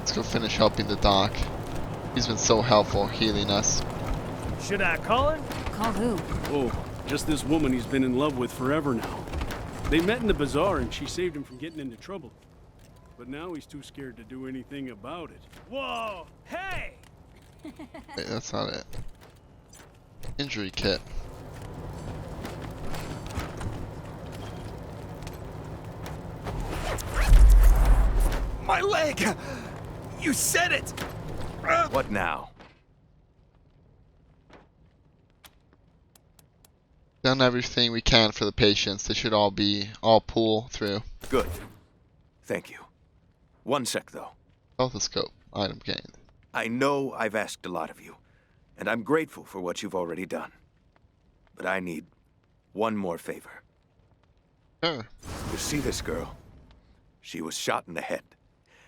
Let's go finish helping the doc. He's been so helpful healing us. Should I call him? Call who? Oh, just this woman he's been in love with forever now. They met in the bazaar and she saved him from getting into trouble. But now he's too scared to do anything about it. Whoa! Hey! Wait, that's not it. Injury kit. My leg! You said it! What now? Done everything we can for the patients. They should all pull through. Good. Thank you. One sec, though. Stethoscope. Item gained. I know I've asked a lot of you, and I'm grateful for what you've already done. But I need one more favor. Sure. You see this girl? She was shot in the head,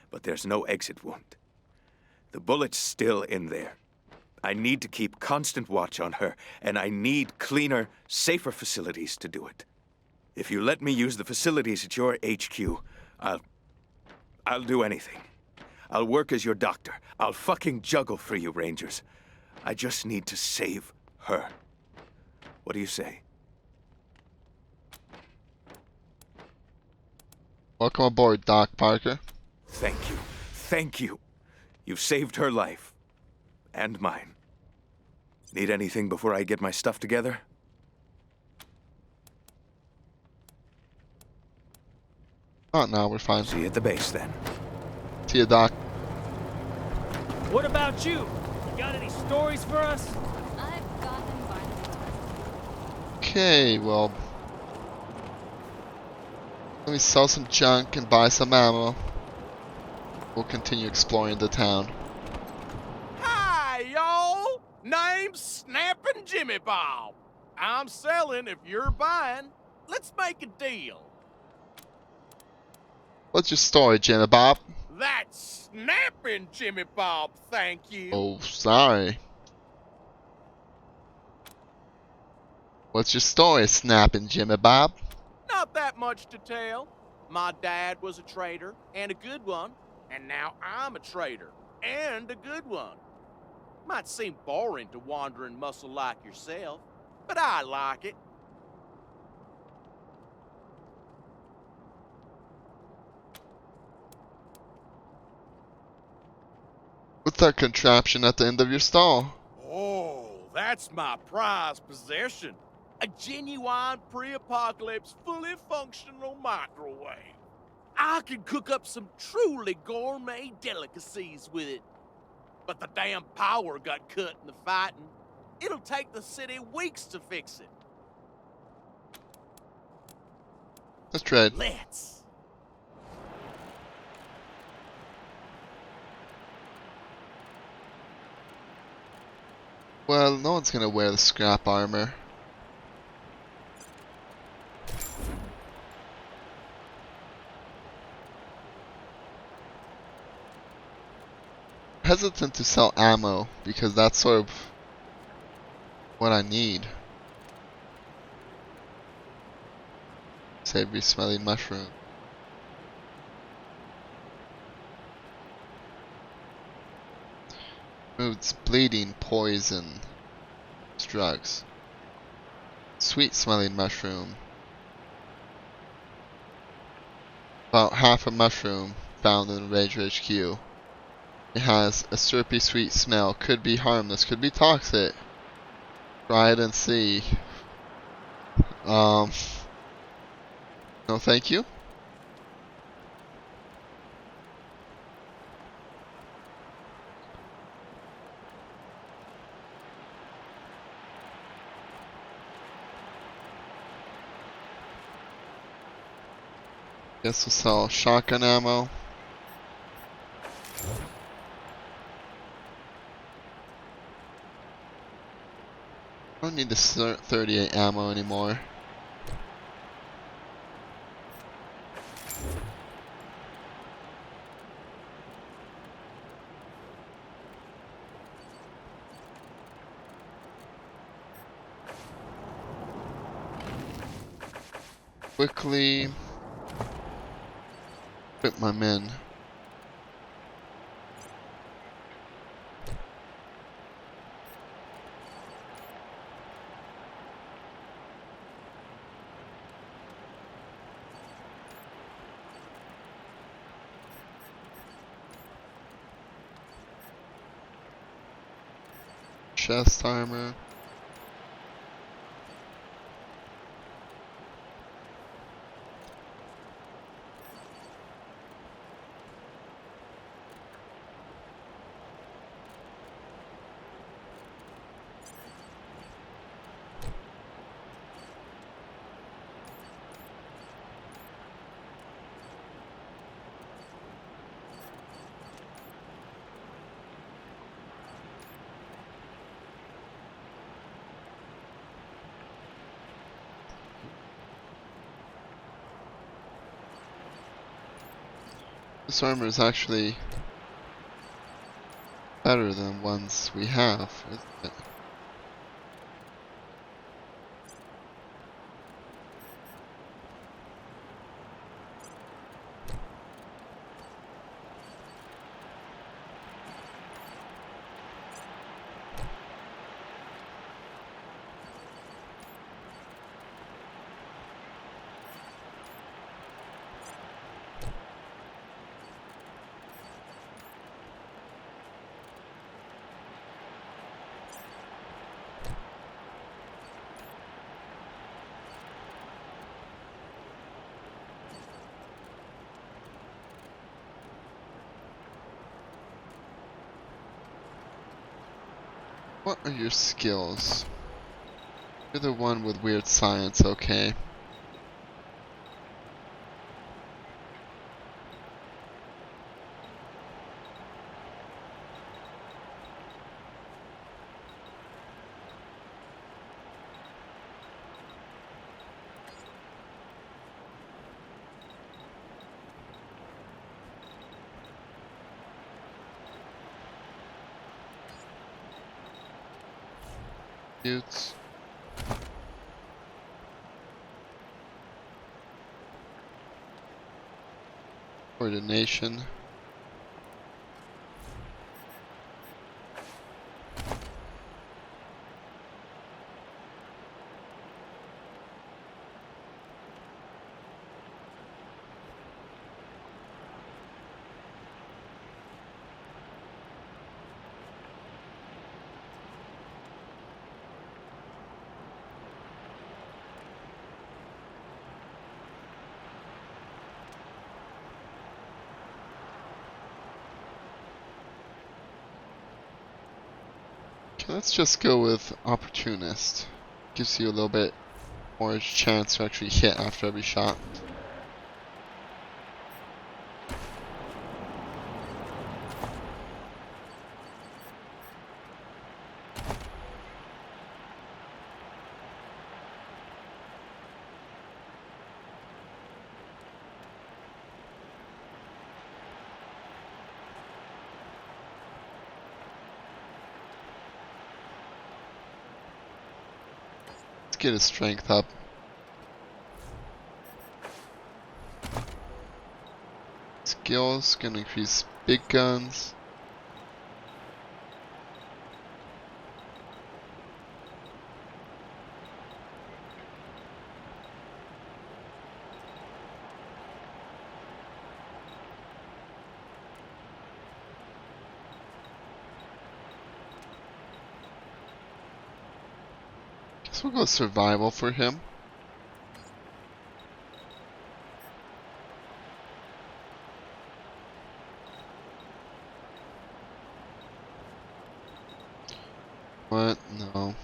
but there's no exit wound. The bullet's still in there. I need to keep constant watch on her, and I need cleaner, safer facilities to do it. If you let me use the facilities at your HQ, I'll do anything. I'll work as your doctor. I'll fucking juggle for you, Rangers. I just need to save her. What do you say? Welcome aboard, Doc Parker. Thank you. Thank you. You've saved her life. And mine. Need anything before I get my stuff together? Not now, we're fine. See you at the base, then. See you, Doc. What about you? You got any stories for us? I've got them by the Okay, well. Let me sell some junk and buy some ammo. We'll continue exploring the town. Hi, y'all! Name's Snappin' Jimmy Bob. I'm selling if you're buying. Let's make a deal. What's your story, Jimmy Bob? That's Snappin' Jimmy Bob, thank you. Oh, sorry. What's your story, snapping Jimmy Bob? Not that much to tell. My dad was a trader, and a good one. And now I'm a trader, and a good one. Might seem boring to wandering muscle like yourself, but I like it. What's that contraption at the end of your stall? Oh, that's my prized possession. A genuine pre-apocalypse, fully functional microwave. I can cook up some truly gourmet delicacies with it. But the damn power got cut in the fighting. It'll take the city weeks to fix it. Let's trade. Let's. Well, no one's gonna wear the scrap armor. Hesitant to sell ammo because that's sort of what I need. Savory smelling mushroom. Moods, bleeding, poison, drugs. Sweet smelling mushroom. About half a mushroom found in Ranger HQ. It has a syrupy sweet smell, could be harmless, could be toxic. Try it and see. No thank you. Guess we'll sell shotgun ammo. I don't need this 38 ammo anymore. Quickly equip my men. chest armor. This armor is actually better than ones we have, isn't it? What are your skills? You're the one with weird science, okay. Cute. Coordination. Let's just go with Opportunist. Gives you a little bit more chance to actually hit after every shot. Get his strength up. Skills gonna increase big guns. Guess we'll go survival for him. What? No.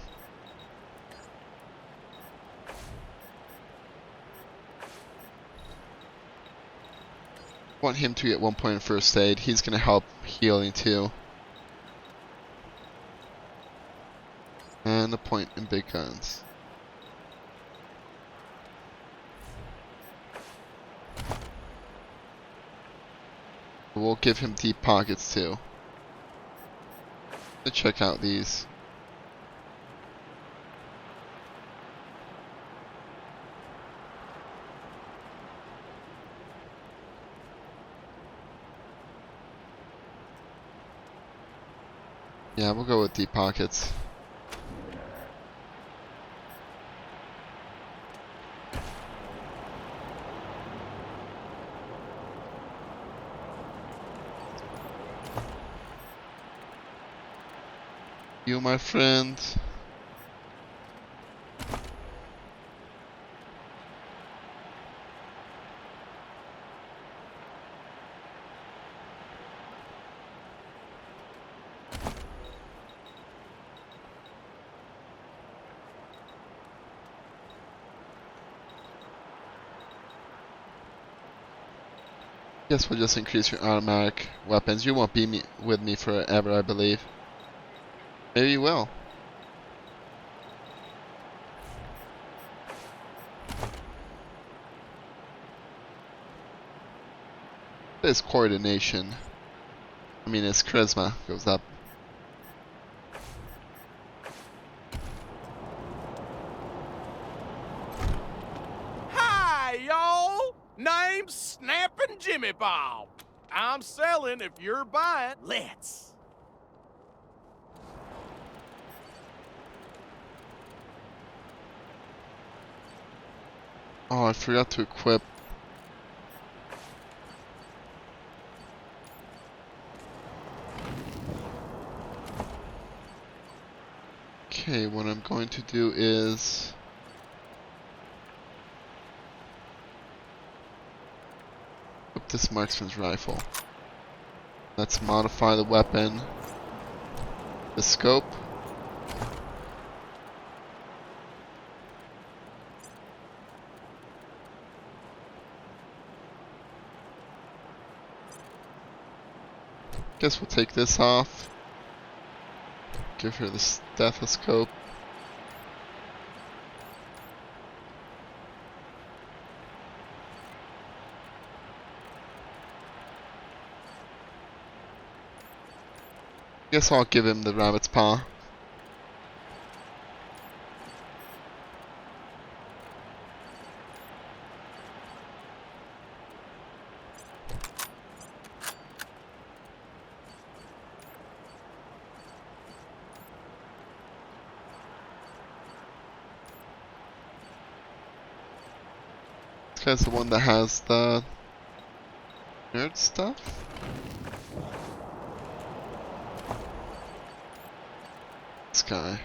Want him to get 1 point in first aid. He's gonna help healing too. And a point in big guns. We'll give him deep pockets too. Let's check out these. Yeah, we'll go with deep pockets. You, my friend. Guess we'll just increase your automatic weapons. You won't be with me forever, I believe. Maybe you will. His coordination. I mean, his charisma goes up. Hi, y'all! Name's Snappin' Jimmy Bob. I'm selling if you're buying. Let's. Oh, I forgot to equip. Okay, what I'm going to do is equip this marksman's rifle. Let's modify the weapon. The scope. Guess we'll take this off. Give her the stethoscope. Guess I'll give him the rabbit's paw. This guy's the one that has the nerd stuff? This guy.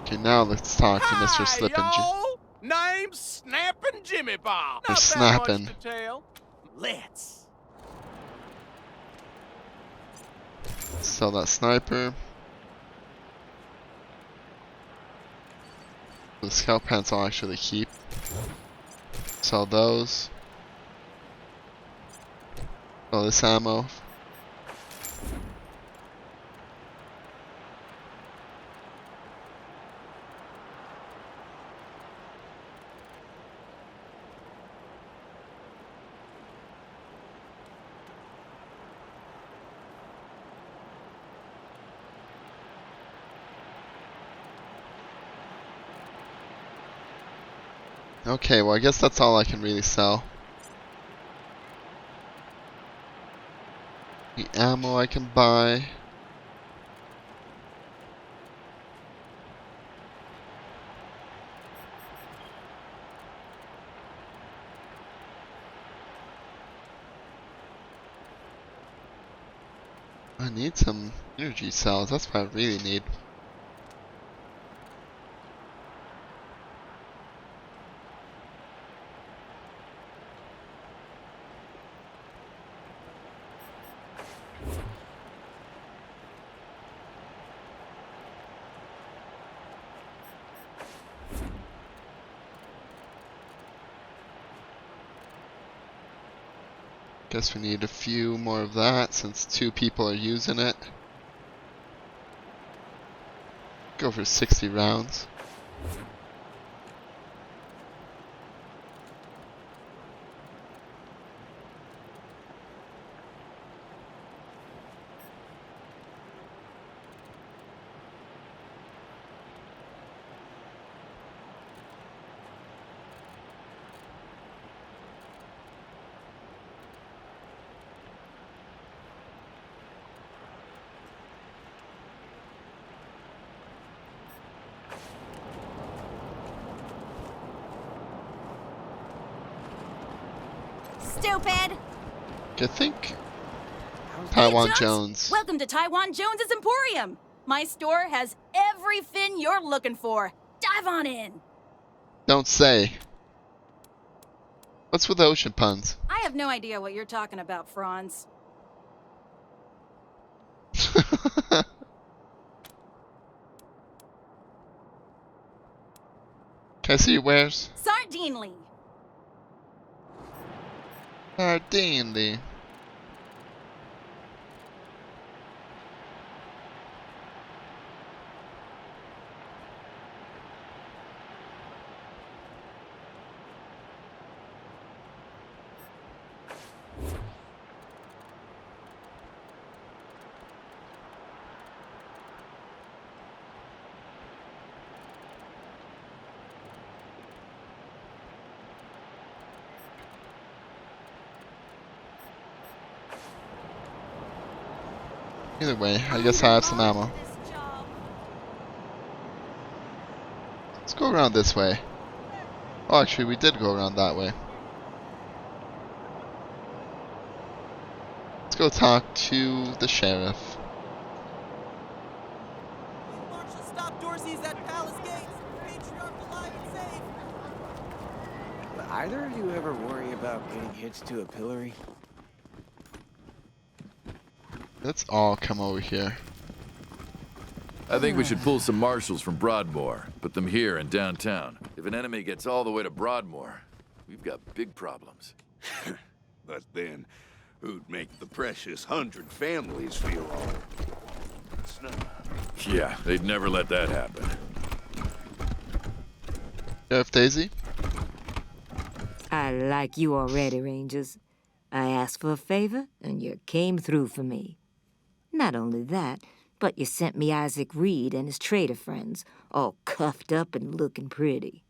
Okay, now let's talk to Mr. Slippin' y'all! Name's Snappin' Jimmy Bob. Or Not Snappin'. that much to tell. Let's. Sell that sniper. The scout pants I'll actually keep. Sell those. Sell this ammo. Okay, well I guess that's all I can really sell. The ammo I can buy. I need some energy cells, that's what I really need. Guess we need a few more of that since 2 people are using it. Go for 60 rounds. stupid! I think Hey, Taiwan Jones. Jones. Welcome to Taiwan Jones's Emporium. My store has every fin you're looking for. Dive on in. Don't say. What's with the ocean puns? I have no idea what you're talking about, Franz. Can I see your wares? Sardinely. Sardinely. Either way, I guess I have some ammo. Let's go around this way. Oh, actually, we did go around that way. Let's go talk to the sheriff. Marshal, stop Dorsey's at Palace Gates. Patriarch alive and safe. Either of you ever worry about getting hitched to a pillory? Let's all come over here. I think we should pull some marshals from Broadmoor, put them here in downtown. If an enemy gets all the way to Broadmoor, we've got big problems. But then, who'd make the precious 100 families feel all snug? Yeah, they'd never let that happen. Sheriff Daisy? I like you already, Rangers. I asked for a favor, and you came through for me. Not only that, but you sent me Isaac Reed and his trader friends, all cuffed up and looking pretty.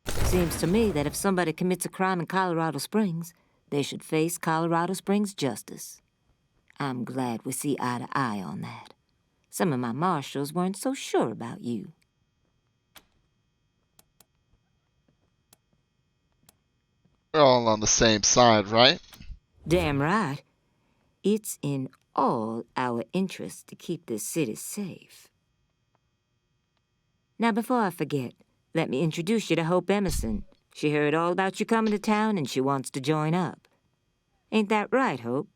Seems to me that if somebody commits a crime in Colorado Springs, they should face Colorado Springs justice. I'm glad we see eye to eye on that. Some of my marshals weren't so sure about you. We're all on the same side, right? Damn right. It's in all our interests to keep this city safe. Now, before I forget, let me introduce you to Hope Emerson. She heard all about you coming to town and she wants to join up. Ain't that right, Hope?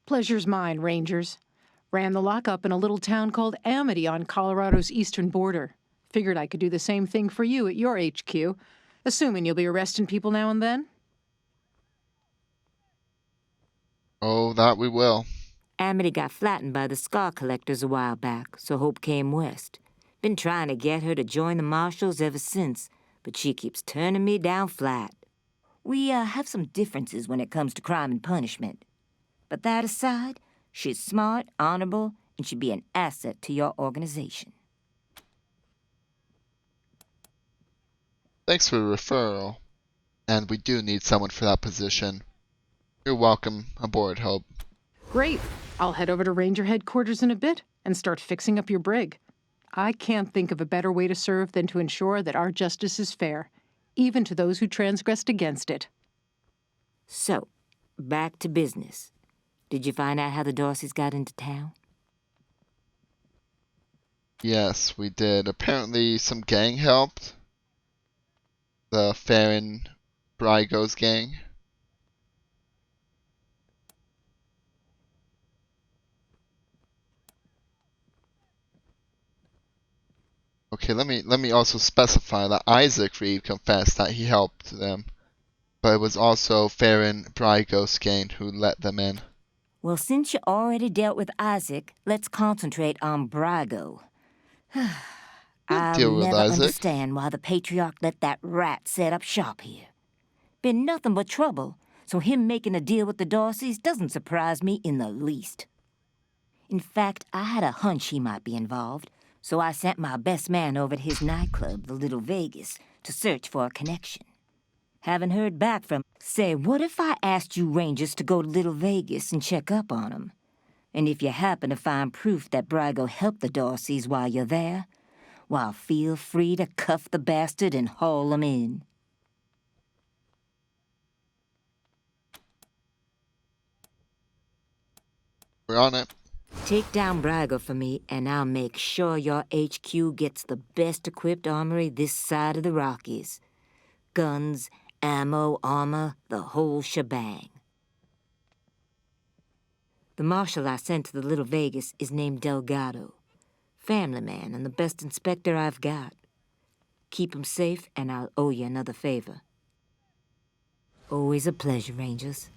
Pleasure's mine, Rangers. Ran the lockup in a little town called Amity on Colorado's eastern border. Figured I could do the same thing for you at your HQ, assuming you'll be arresting people now and then. Oh, that we will. Amity got flattened by the scar collectors a while back, so Hope came west. Been trying to get her to join the marshals ever since, but she keeps turning me down flat. We have some differences when it comes to crime and punishment. But that aside, she's smart, honorable, and should be an asset to your organization. Thanks for the referral. And we do need someone for that position. You're welcome aboard, Hope. Great. I'll head over to Ranger headquarters in a bit and start fixing up your brig. I can't think of a better way to serve than to ensure that our justice is fair, even to those who transgressed against it. So, back to business. Did you find out how the Dorseys got into town? Yes, we did. Apparently some gang helped. The Farron Brygo's gang. Okay, let me also specify that Isaac Reed confessed that he helped them, but it was also Farron Brygo's gang who let them in. Well, since you already dealt with Isaac, let's concentrate on Brygo. I'll deal with never Isaac. understand why the Patriarch let that rat set up shop here. Been nothing but trouble, so him making a deal with the Dorseys doesn't surprise me in the least. In fact, I had a hunch he might be involved, so I sent my best man over to his nightclub, the Little Vegas, to search for a connection. Haven't heard back from... Say, what if I asked you Rangers to go to Little Vegas and check up on him? And if you happen to find proof that Brago helped the Dorseys while you're there, well, feel free to cuff the bastard and haul him in. We're on it. Take down Brago for me, and I'll make sure your HQ gets the best-equipped armory this side of the Rockies. Guns, ammo, armor, the whole shebang. The marshal I sent to the Little Vegas is named Delgado. Family man and the best inspector I've got. Keep him safe, and I'll owe you another favor. Always a pleasure, Rangers.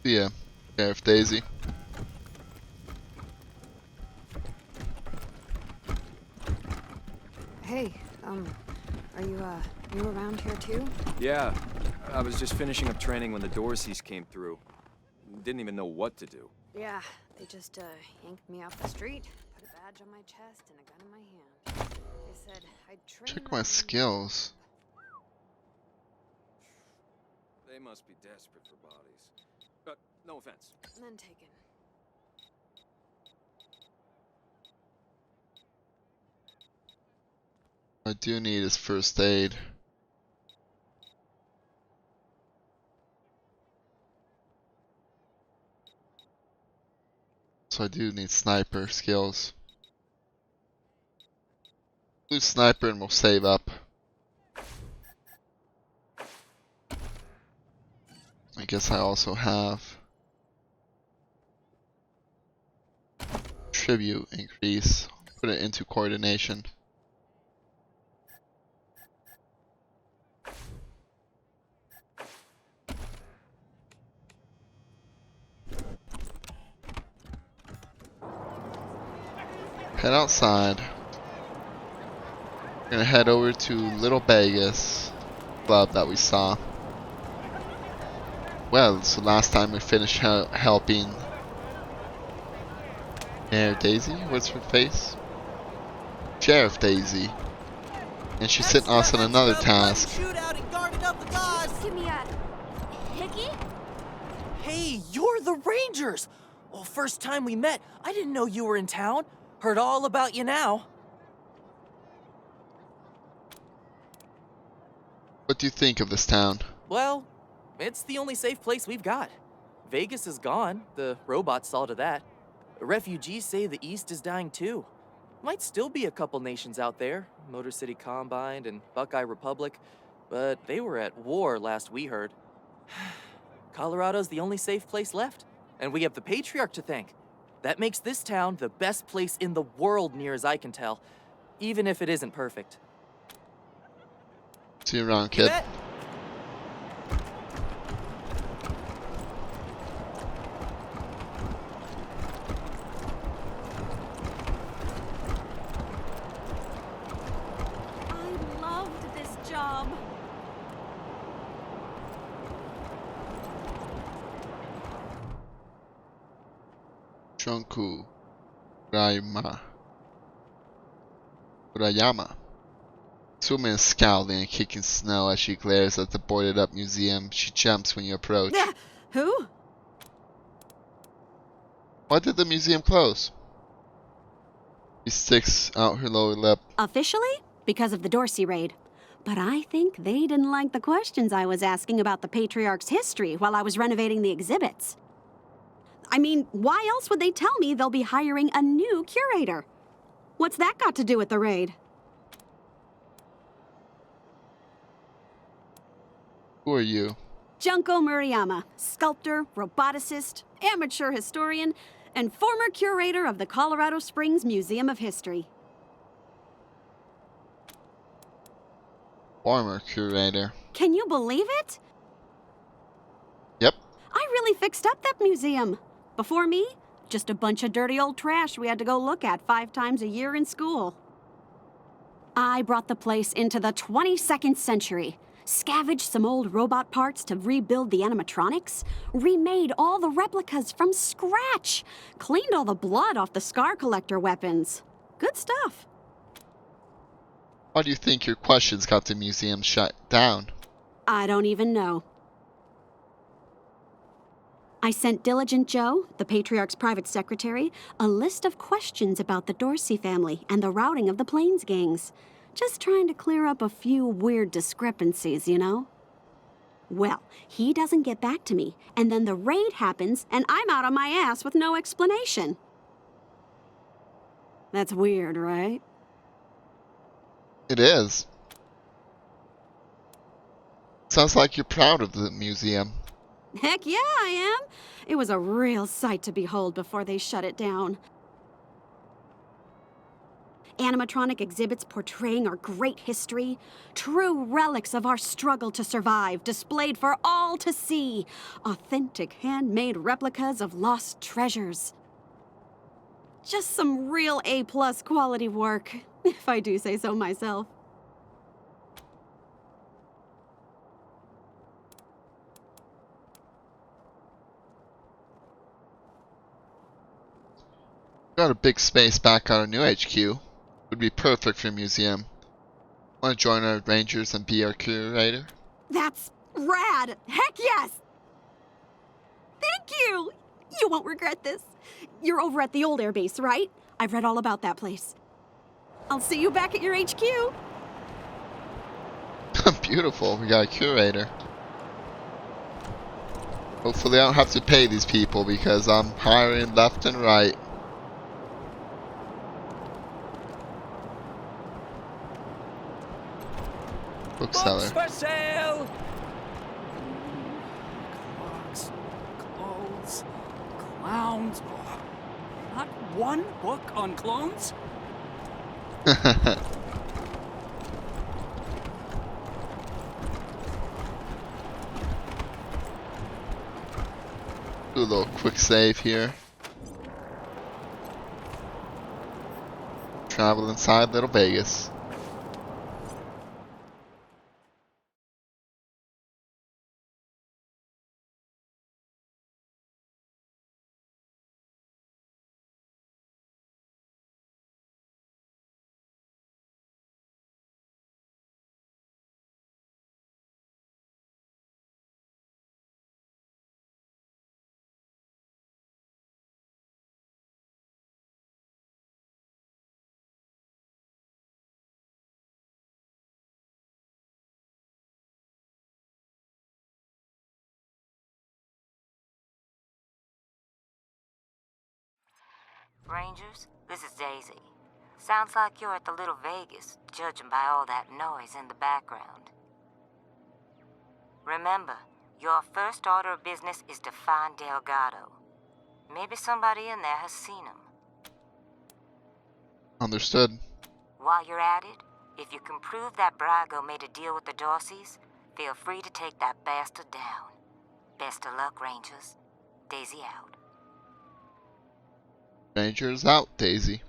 Yeah, Sheriff Daisy. Hey, are you new around here too? Yeah, I was just finishing up training when the Dorseys came through. Didn't even know what to do. Yeah, they just, yanked me off the street, put a badge on my chest and a gun in my hand. They said I'd train Check my skills. They must be desperate for bodies. No offense. None taken. What I do need is first aid. So I do need sniper skills. Do sniper and we'll save up. I guess I also have tribute increase. Put it into coordination. Head outside. We're gonna head over to Little Vegas club that we saw. Well, so last time we finished helping Mayor Daisy. What's her face? Sheriff Daisy. And she's sent us on another task. Shootout and guarded up the guys. Give me a hickey? Hey, you're the Rangers. Well, first time we met, I didn't know you were in town. Heard all about you now. What do you think of this town? Well, it's the only safe place we've got. Vegas is gone. The robots saw to that. Refugees say the East is dying too. Might still be a couple nations out there, Motor City Combine and Buckeye Republic, but they were at war last we heard. Colorado's the only safe place left, and we have the Patriarch to thank. That makes this town the best place in the world, near as I can tell, even if it isn't perfect. See you around, kid. I loved this job. Shunku Urayama. This woman is scowling and kicking snow as she glares at the boarded up museum. She jumps when you approach. Who? Why did the museum close? She sticks out her lower lip. Officially? Because of the Dorsey raid. But I think they didn't like the questions I was asking about the Patriarch's history while I was renovating the exhibits. I mean, why else would they tell me they'll be hiring a new curator? What's that got to do with the raid? Who are you? Junko Murayama, sculptor, roboticist, amateur historian, and former curator of the Colorado Springs Museum of History. Former curator. Can you believe it? Yep. I really fixed up that museum. Before me, just a bunch of dirty old trash we had to go look at 5 times a year in school. I brought the place into the 22nd century, scavenged some old robot parts to rebuild the animatronics, remade all the replicas from scratch, cleaned all the blood off the scar collector weapons. Good stuff. Why do you think your questions got the museum shut down? I don't even know. I sent Diligent Joe, the Patriarch's private secretary, a list of questions about the Dorsey family and the routing of the Plains gangs. Just trying to clear up a few weird discrepancies, you know? Well, he doesn't get back to me, and then the raid happens, and I'm out on my ass with no explanation. That's weird, right? It is. Sounds like you're proud of the museum. Heck yeah, I am. It was a real sight to behold before they shut it down. Animatronic exhibits portraying our great history, true relics of our struggle to survive, displayed for all to see, authentic handmade replicas of lost treasures. Just some real A-plus quality work, if I do say so myself. Got a big space back on our new HQ. Would be perfect for a museum. Want to join our rangers and be our curator? That's rad! Heck yes! Thank you! You won't regret this. You're over at the old airbase, right? I've read all about that place. I'll see you back at your HQ. Beautiful, we got a curator. Hopefully I don't have to pay these people because I'm hiring left and right. Bookseller. Books for sale! Clocks, clothes, clowns. Oh, not one book on clones? Do a little quick save here. Travel inside Little Vegas. Rangers, this is Daisy. Sounds like you're at the Little Vegas, judging by all that noise in the background. Remember, your first order of business is to find Delgado. Maybe somebody in there has seen him. Understood. While you're at it, if you can prove that Brago made a deal with the Dorseys, feel free to take that bastard down. Best of luck, Rangers. Daisy out. Rangers out, Daisy.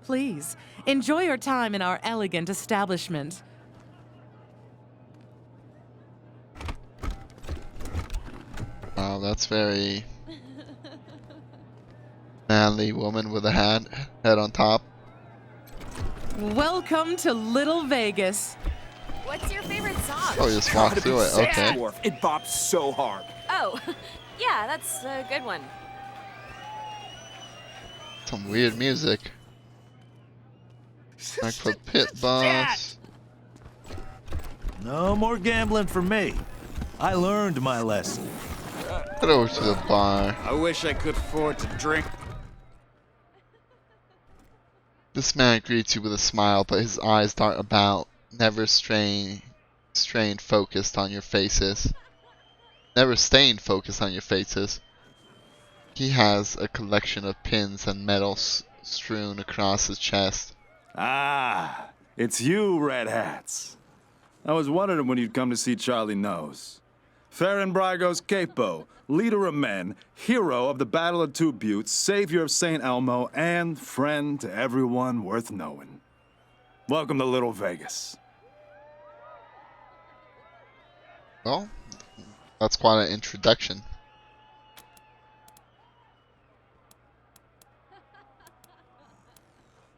Please, enjoy your time in our elegant establishment. Wow, that's very manly woman with a head on top. Welcome to Little Vegas. What's your favorite song? Oh, you just walk through it, okay. It bops so hard. Oh, yeah, that's a good one. Some weird music. Like for pit boss. No more gambling for me. I learned my lesson. Head over to the bar. I wish I could afford to drink. This man greets you with a smile, but his eyes dart about, never strained focused on your faces. Never staying focused on your faces. He has a collection of pins and medals strewn across his chest. Ah, it's you, Red Hats. I was wondering when you'd come to see Charlie Nose. Farron Brago's capo, leader of men, hero of the Battle of Two Buttes, savior of St. Elmo, and friend to everyone worth knowing. Welcome to Little Vegas. Well, that's quite an introduction.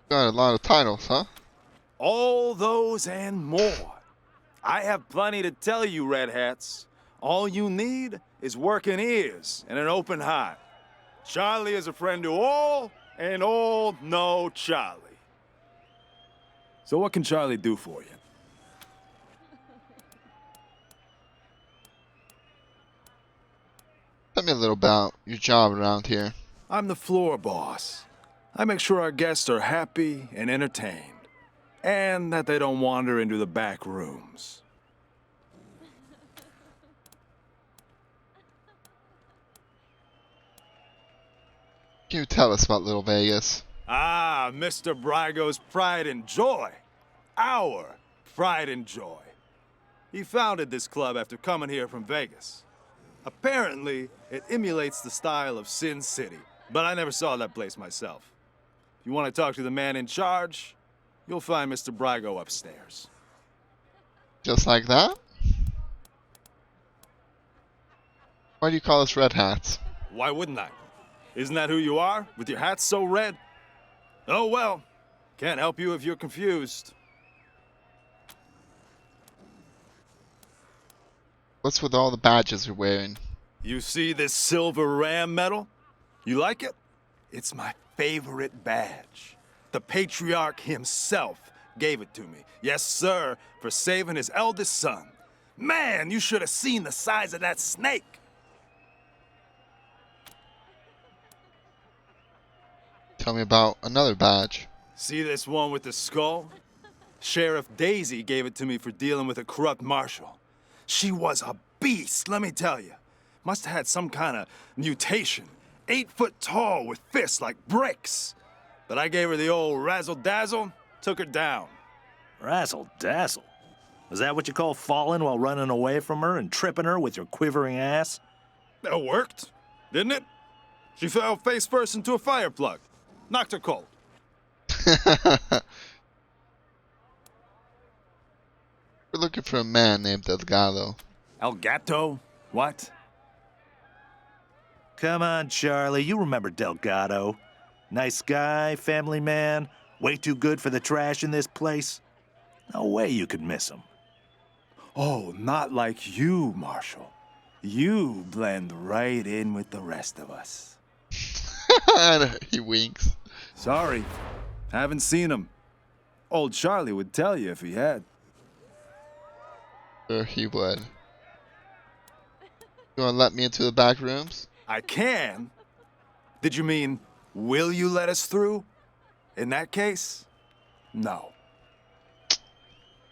Got a lot of titles, huh? All those and more. I have plenty to tell you, Red Hats. All you need is working ears and an open heart. Charlie is a friend to all, and all know Charlie. So what can Charlie do for you? Tell me a little about your job around here. I'm the floor boss. I make sure our guests are happy and entertained, and that they don't wander into the back rooms. Can you tell us about Little Vegas? Ah, Mr. Brygo's pride and joy. Our pride and joy. He founded this club after coming here from Vegas. Apparently, it emulates the style of Sin City, but I never saw that place myself. If you want to talk to the man in charge, you'll find Mr. Brygo upstairs. Just like that? Why do you call us Red Hats? Why wouldn't I? Isn't that who you are, with your hat so red? Oh well, can't help you if you're confused. What's with all the badges you're wearing? You see this silver ram medal? You like it? It's my favorite badge. The patriarch himself gave it to me. Yes, sir, for saving his eldest son. Man, you should have seen the size of that snake. Tell me about another badge. See this one with the skull? Sheriff Daisy gave it to me for dealing with a corrupt marshal. She was a beast, let me tell you. Must have had some kind of mutation. 8 foot tall with fists like bricks. But I gave her the old razzle-dazzle, took her down. Razzle-dazzle? Is that what you call falling while running away from her and tripping her with your quivering ass? That worked, didn't it? She fell face first into a fire plug. Knocked her cold. We're looking for a man named Delgado. El Gato? What? Come on, Charlie, you remember Delgado. Nice guy, family man, way too good for the trash in this place. No way you could miss him. Oh, not like you, Marshal. You blend right in with the rest of us. He winks. Sorry, haven't seen him. Old Charlie would tell you if he had. Sure he would. You wanna let me into the back rooms? I can? Did you mean, will you let us through? In that case, no.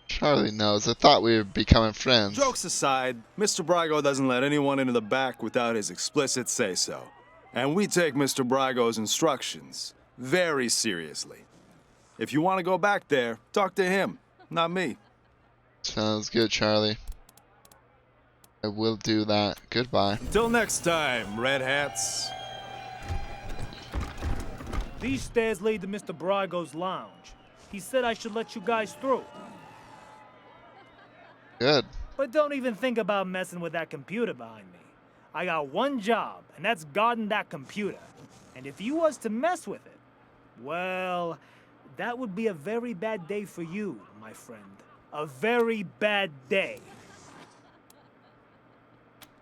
Charlie knows. I thought we were becoming friends. Jokes aside, Mr. Brygo doesn't let anyone into the back without his explicit say-so. And we take Mr. Brygo's instructions very seriously. If you want to go back there, talk to him, not me. Sounds good, Charlie. I will do that. Goodbye. Until next time, Red Hats. These stairs lead to Mr. Brygo's lounge. He said I should let you guys through. Good. But don't even think about messing with that computer behind me. I got one job, and that's guarding that computer. And if you was to mess with it, well, that would be a very bad day for you, my friend. A very bad day.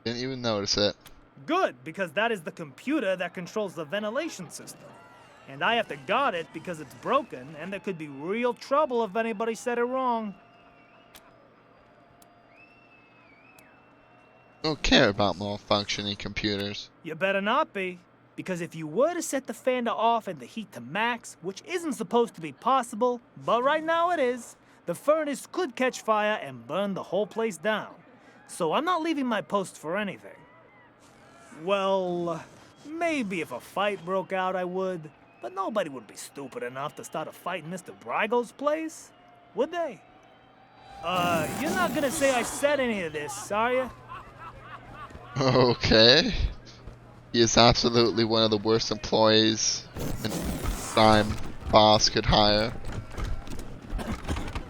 Didn't even notice it. Good, because that is the computer that controls the ventilation system. And I have to guard it because it's broken, and there could be real trouble if anybody said it wrong. Don't care about malfunctioning computers. You better not be, because if you were to set the fan to off and the heat to max, which isn't supposed to be possible, but right now it is, the furnace could catch fire and burn the whole place down. So I'm not leaving my post for anything. Well, maybe if a fight broke out I would, but nobody would be stupid enough to start a fight in Mr. Brygo's place, would they? You're not gonna say I said any of this, are you? Okay. He is absolutely one of the worst employees an crime boss could hire.